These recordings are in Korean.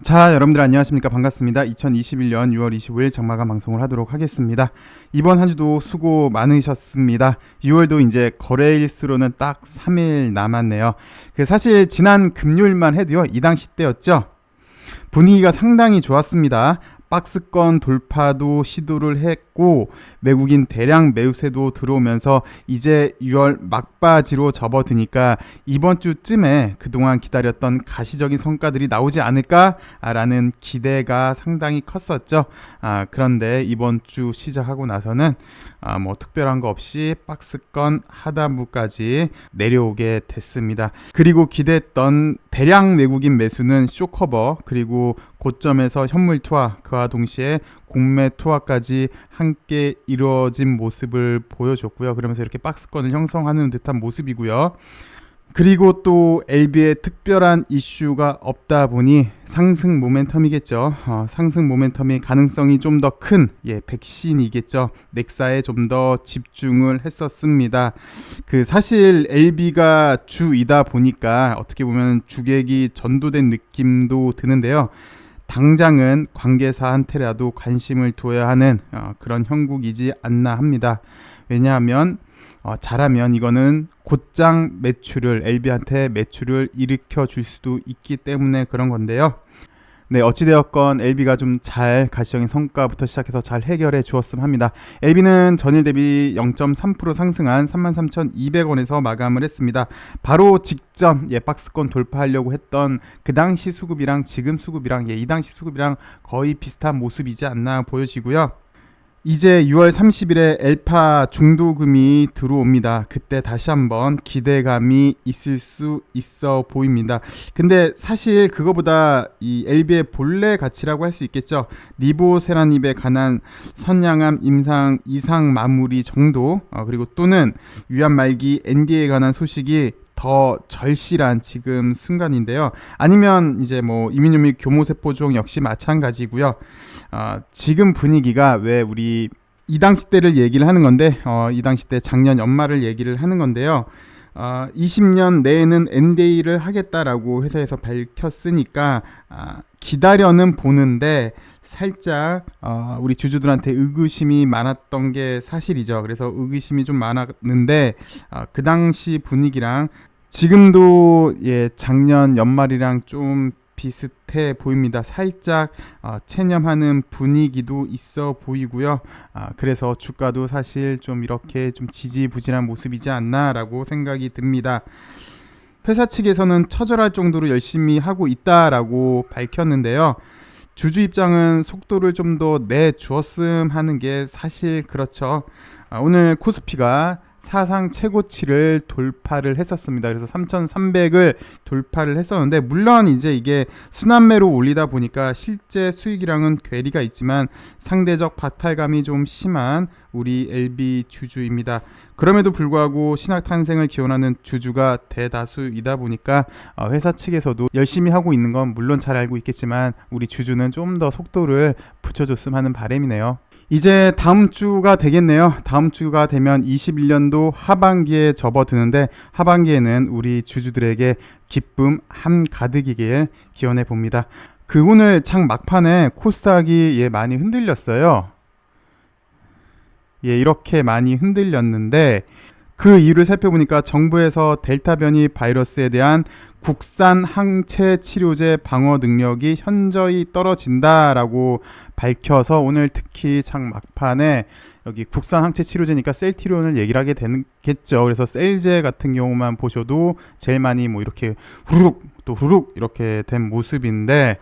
자, 여러분들 안녕하십니까? 반갑습니다. 2021년 6월 25일 장마감 방송을 하도록 하겠습니다. 이번 한 주도 수고 많으셨습니다. 6월도 이제 거래일수로는 딱 3일 남았네요. 사실 지난 금요일만 해도요, 이 당시 때였죠. 분위기가 상당히 좋았습니다. 박스권 돌파도 시도를 했고 외국인 대량 매수세도 들어오면서 이제 6월 막바지로 접어드니까 이번 주쯤에 그동안 기다렸던 가시적인 성과들이 나오지 않을까라는 기대가 상당히 컸었죠. 그런데 이번 주 시작하고 나서는 뭐 특별한 거 없이 박스권 하단부까지 내려오게 됐습니다. 그리고 기대했던 대량 외국인 매수는 쇼커버 그리고 고점에서 현물 투하 그와 동시에 공매 투하까지 함께 이루어진 모습을 보여줬고요. 그러면서 이렇게 박스권을 형성하는 듯한 모습이고요. 그리고 또 LB에 특별한 이슈가 없다 보니 상승 모멘텀이겠죠. 상승 모멘텀의 가능성이 좀 더 큰 백신이겠죠. 넥사에 좀 더 집중을 했었습니다. 사실 LB가 주이다 보니까 어떻게 보면 주객이 전도된 느낌도 드는데요. 당장은 관계사한테라도 관심을 두어야 하는 그런 형국이지 않나 합니다. 왜냐하면 잘하면 이거는 곧장 매출을 LB한테 매출을 일으켜 줄 수도 있기 때문에 그런 건데요. 네, 어찌되었건 LB가 좀 잘 가시적인 성과부터 시작해서 잘 해결해 주었음 합니다. LB는 전일 대비 0.3% 상승한 33,200원에서 마감을 했습니다. 바로 직전 박스권 돌파하려고 했던 그 당시 수급이랑 지금 수급이랑 이 당시 수급이랑 거의 비슷한 모습이지 않나 보여지고요. 이제 6월 30일에 엘파 중도금이 들어옵니다. 그때 다시 한번 기대감이 있을 수 있어 보입니다. 근데 사실 그거보다 이 LB의 본래 가치라고 할 수 있겠죠. 리보세라닙에 관한 선량함 임상 이상 마무리 정도 그리고 또는 위안 말기 NDA에 관한 소식이 더 절실한 지금 순간인데요. 아니면 이제 뭐 이민유 및 교모세포종 역시 마찬가지고요. 지금 분위기가 왜 우리 이 당시 때를 얘기를 하는 건데 이 당시 때 작년 연말을 얘기를 하는 건데요. 20년 내에는 NDA를 하겠다라고 회사에서 밝혔으니까 기다려는 보는데 살짝 우리 주주들한테 의구심이 많았던 게 사실이죠. 그래서 의구심이 좀 많았는데 그 당시 분위기랑 지금도 작년 연말이랑 좀 비슷해 보입니다. 살짝 체념하는 분위기도 있어 보이고요. 그래서 주가도 사실 좀 이렇게 좀 지지부진한 모습이지 않나라고 생각이 듭니다. 회사 측에서는 처절할 정도로 열심히 하고 있다라고 밝혔는데요. 주주 입장은 속도를 좀 더 내주었음 하는 게 사실 그렇죠. 오늘 코스피가 사상 최고치를 돌파를 했었습니다. 그래서 3,300을 돌파를 했었는데 물론 이제 이게 순환매로 올리다 보니까 실제 수익이랑은 괴리가 있지만 상대적 박탈감이 좀 심한 우리 LB 주주입니다. 그럼에도 불구하고 신학 탄생을 기원하는 주주가 대다수이다 보니까 회사 측에서도 열심히 하고 있는 건 물론 잘 알고 있겠지만 우리 주주는 좀 더 속도를 붙여줬으면 하는 바람이네요. 이제 다음 주가 되겠네요. 다음 주가 되면 21년도 하반기에 접어드는데 하반기에는 우리 주주들에게 기쁨 한가득이길 기원해 봅니다. 오늘 장 막판에 코스닥이 많이 흔들렸어요. 이렇게 많이 흔들렸는데 그 이유를 살펴보니까 정부에서 델타 변이 바이러스에 대한 국산 항체 치료제 방어 능력이 현저히 떨어진다라고 밝혀서 오늘 특히 장 막판에 여기 국산 항체 치료제니까 셀티리온을 얘기를 하게 되겠죠. 그래서 셀제 같은 경우만 보셔도 제일 많이 뭐 이렇게 후루룩 또 후루룩 이렇게 된 모습인데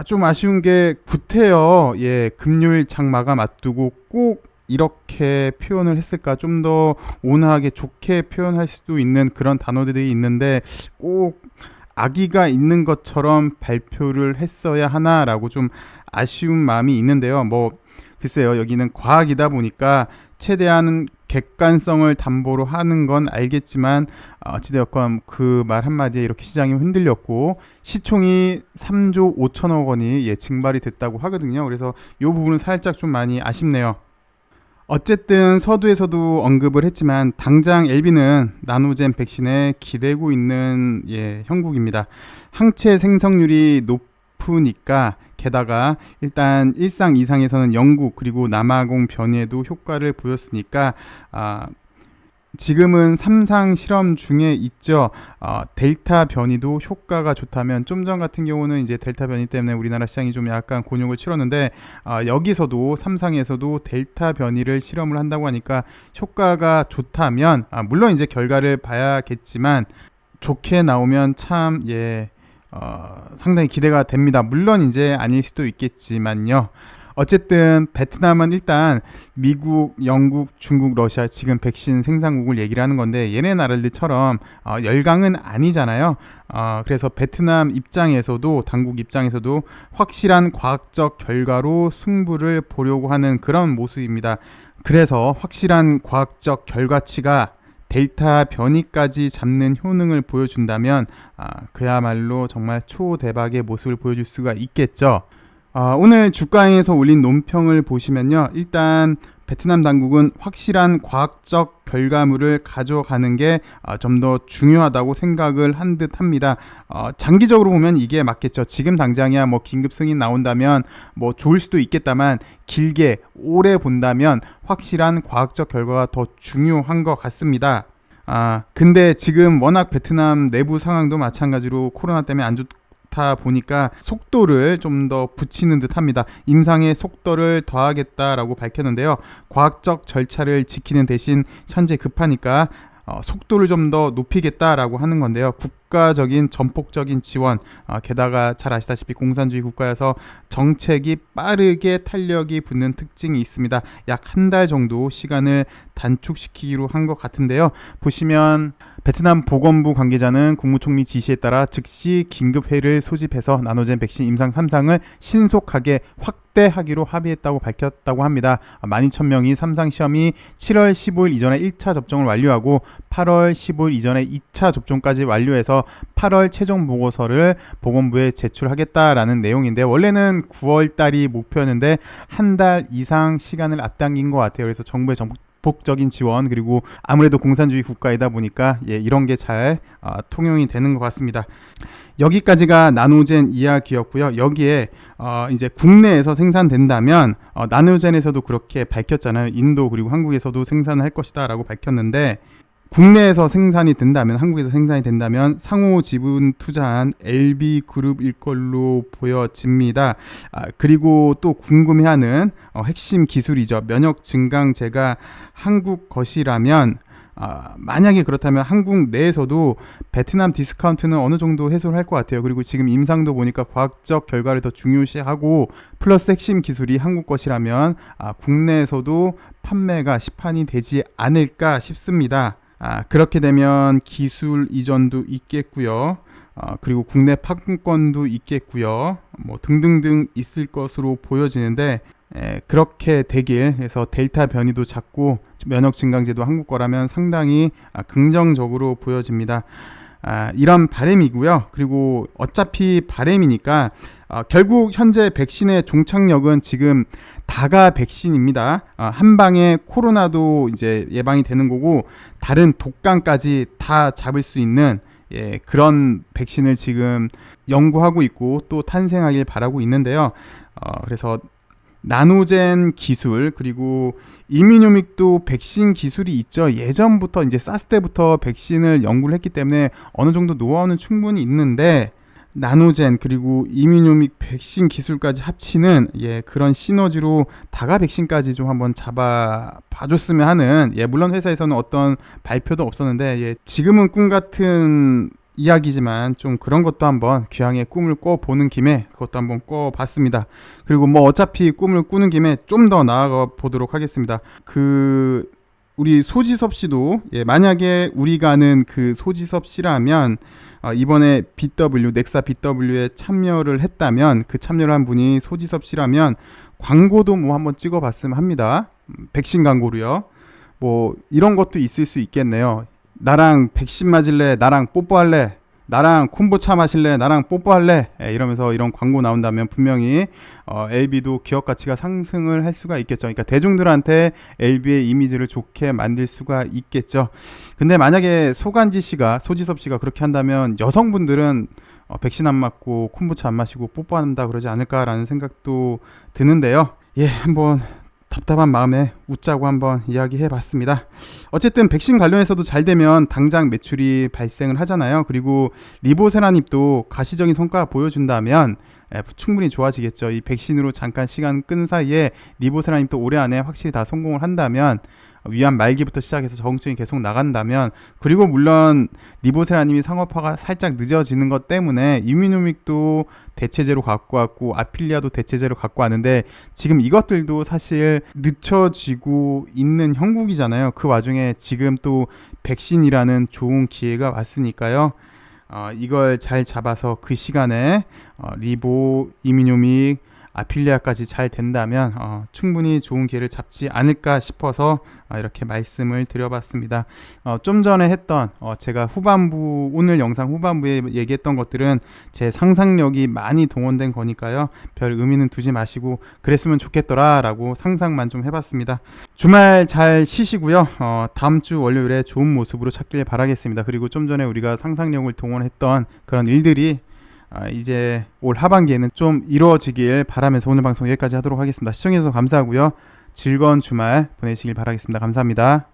좀 아쉬운 게 구태여 금요일 장 마감 앞두고 꼭 이렇게 표현을 했을까? 좀 더 온화하게 좋게 표현할 수도 있는 그런 단어들이 있는데 꼭 악의가 있는 것처럼 발표를 했어야 하나라고 좀 아쉬운 마음이 있는데요. 뭐 글쎄요, 여기는 과학이다 보니까 최대한 객관성을 담보로 하는 건 알겠지만 어찌되었건 그 말 한마디에 이렇게 시장이 흔들렸고 시총이 3조 5천억 원이 증발이 됐다고 하거든요. 그래서 이 부분은 살짝 좀 많이 아쉽네요. 어쨌든 서두에서도 언급을 했지만 당장 LB는 나노젠 백신에 기대고 있는 형국입니다. 항체 생성률이 높으니까, 게다가 일단 일상 이상에서는 영국 그리고 남아공 변이에도 효과를 보였으니까 지금은 3상 실험 중에 있죠. 델타 변이도 효과가 좋다면, 좀 전 같은 경우는 이제 델타 변이 때문에 우리나라 시장이 좀 약간 곤욕을 치렀는데, 여기서도 3상에서도 델타 변이를 실험을 한다고 하니까 효과가 좋다면, 물론 이제 결과를 봐야겠지만 좋게 나오면 참 상당히 기대가 됩니다. 물론 이제 아닐 수도 있겠지만요. 어쨌든 베트남은 일단 미국, 영국, 중국, 러시아 지금 백신 생산국을 얘기를 하는 건데, 얘네 나라들처럼 열강은 아니잖아요. 그래서 베트남 입장에서도, 당국 입장에서도 확실한 과학적 결과로 승부를 보려고 하는 그런 모습입니다. 그래서 확실한 과학적 결과치가 델타 변이까지 잡는 효능을 보여준다면 그야말로 정말 초대박의 모습을 보여줄 수가 있겠죠. 오늘 주가에서 올린 논평을 보시면요, 일단 베트남 당국은 확실한 과학적 결과물을 가져가는 게 좀 더 중요하다고 생각을 한 듯 합니다. 장기적으로 보면 이게 맞겠죠. 지금 당장이야 뭐 긴급 승인 나온다면 뭐 좋을 수도 있겠다만, 길게 오래 본다면 확실한 과학적 결과가 더 중요한 것 같습니다. 근데 지금 워낙 베트남 내부 상황도 마찬가지로 코로나 때문에 안 좋다 보니까 속도를 좀 더 붙이는 듯 합니다. 임상의 속도를 더하겠다라고 밝혔는데요. 과학적 절차를 지키는 대신 현재 급하니까 속도를 좀 더 높이겠다라고 하는 건데요. 국가적인 전폭적인 지원, 게다가 잘 아시다시피 공산주의 국가여서 정책이 빠르게 탄력이 붙는 특징이 있습니다. 약 한 달 정도 시간을 단축시키기로 한 것 같은데요. 보시면 베트남 보건부 관계자는 국무총리 지시에 따라 즉시 긴급회의를 소집해서 나노젠 백신 임상 3상을 신속하게 확대하기로 합의했다고 밝혔다고 합니다. 12,000명이 3상 시험이 7월 15일 이전에 1차 접종을 완료하고 8월 15일 이전에 2차 접종까지 완료해서 8월 최종 보고서를 보건부에 제출하겠다라는 내용인데, 원래는 9월 달이 목표였는데 한 달 이상 시간을 앞당긴 것 같아요. 그래서 정부의 전폭적인 지원, 그리고 아무래도 공산주의 국가이다 보니까 이런 게 잘 통용이 되는 것 같습니다. 여기까지가 나노젠 이야기였고요. 여기에 이제 국내에서 생산된다면, 나노젠에서도 그렇게 밝혔잖아요. 인도 그리고 한국에서도 생산을 할 것이다 라고 밝혔는데, 국내에서 생산이 된다면, 한국에서 생산이 된다면 상호 지분 투자한 LB그룹일 걸로 보여집니다. 그리고 또 궁금해하는 핵심 기술이죠. 면역 증강제가 한국 것이라면, 만약에 그렇다면 한국 내에서도 베트남 디스카운트는 어느 정도 해소를 할 것 같아요. 그리고 지금 임상도 보니까 과학적 결과를 더 중요시하고 플러스 핵심 기술이 한국 것이라면 국내에서도 판매가 시판이 되지 않을까 싶습니다. 그렇게 되면 기술 이전도 있겠고요. 그리고 국내 판권도 있겠고요. 뭐 등등등 있을 것으로 보여지는데, 그렇게 되길 해서 델타 변이도 작고 면역 증강제도 한국 거라면 상당히 긍정적으로 보여집니다. 이런 바람이고요. 그리고 어차피 바람이니까 결국 현재 백신의 종착역은 지금 다가 백신입니다. 한 방에 코로나도 이제 예방이 되는 거고, 다른 독감까지 다 잡을 수 있는 그런 백신을 지금 연구하고 있고 또 탄생하길 바라고 있는데요. 그래서 나노젠 기술, 그리고 이뮤노믹도 백신 기술이 있죠. 예전부터 이제 사스 때부터 백신을 연구를 했기 때문에 어느 정도 노하우는 충분히 있는데, 나노젠 그리고 이뮤노믹 백신 기술까지 합치는 그런 시너지로 다가 백신까지 좀 한번 잡아봐줬으면 하는, 물론 회사에서는 어떤 발표도 없었는데 지금은 꿈 같은 이야기지만 좀 그런 것도 한번 귀향의 꿈을 꿔보는 김에 그것도 한번 꿔봤습니다. 그리고 뭐 어차피 꿈을 꾸는 김에 좀 더 나아가 보도록 하겠습니다. 우리 소지섭 씨도 만약에 우리가 아는 그 소지섭 씨라면 이번에 BW, 넥사 BW에 참여를 했다면, 그 참여를 한 분이 소지섭 씨라면 광고도 뭐 한번 찍어봤으면 합니다. 백신 광고로요. 뭐 이런 것도 있을 수 있겠네요. 나랑 백신 맞을래? 나랑 뽀뽀할래? 나랑 콤보차 마실래? 나랑 뽀뽀할래? 이러면서 이런 광고 나온다면 분명히 LB도 기업 가치가 상승을 할 수가 있겠죠. 그러니까 대중들한테 LB의 이미지를 좋게 만들 수가 있겠죠. 근데 만약에 소지섭 씨가 그렇게 한다면 여성분들은 백신 안 맞고 콤부차 안 마시고 뽀뽀한다 그러지 않을까라는 생각도 드는데요. 예, 한번 답답한 마음에 웃자고 한번 이야기해 봤습니다. 어쨌든 백신 관련해서도 잘 되면 당장 매출이 발생을 하잖아요. 그리고 리보세라닙도 가시적인 성과 보여준다면 충분히 좋아지겠죠. 이 백신으로 잠깐 시간 끈 사이에 리보세라닙도 올해 안에 확실히 다 성공을 한다면, 위암 말기부터 시작해서 적응증이 계속 나간다면, 그리고 물론 리보세라님이 상업화가 살짝 늦어지는 것 때문에 이뮤노믹도 대체제로 갖고 왔고 아필리아도 대체제로 갖고 왔는데, 지금 이것들도 사실 늦춰지고 있는 형국이잖아요. 그 와중에 지금 또 백신이라는 좋은 기회가 왔으니까요. 이걸 잘 잡아서 그 시간에 리보, 이뮤노믹, 아필리아까지 잘 된다면 충분히 좋은 기회를 잡지 않을까 싶어서 이렇게 말씀을 드려봤습니다. 좀 전에 했던 제가 후반부, 오늘 영상 후반부에 얘기했던 것들은 제 상상력이 많이 동원된 거니까요. 별 의미는 두지 마시고 그랬으면 좋겠더라 라고 상상만 좀 해봤습니다. 주말 잘 쉬시고요. 다음 주 월요일에 좋은 모습으로 찾길 바라겠습니다. 그리고 좀 전에 우리가 상상력을 동원했던 그런 일들이 이제 올 하반기에는 좀 이루어지길 바라면서 오늘 방송 여기까지 하도록 하겠습니다. 시청해주셔서 감사하고요. 즐거운 주말 보내시길 바라겠습니다. 감사합니다.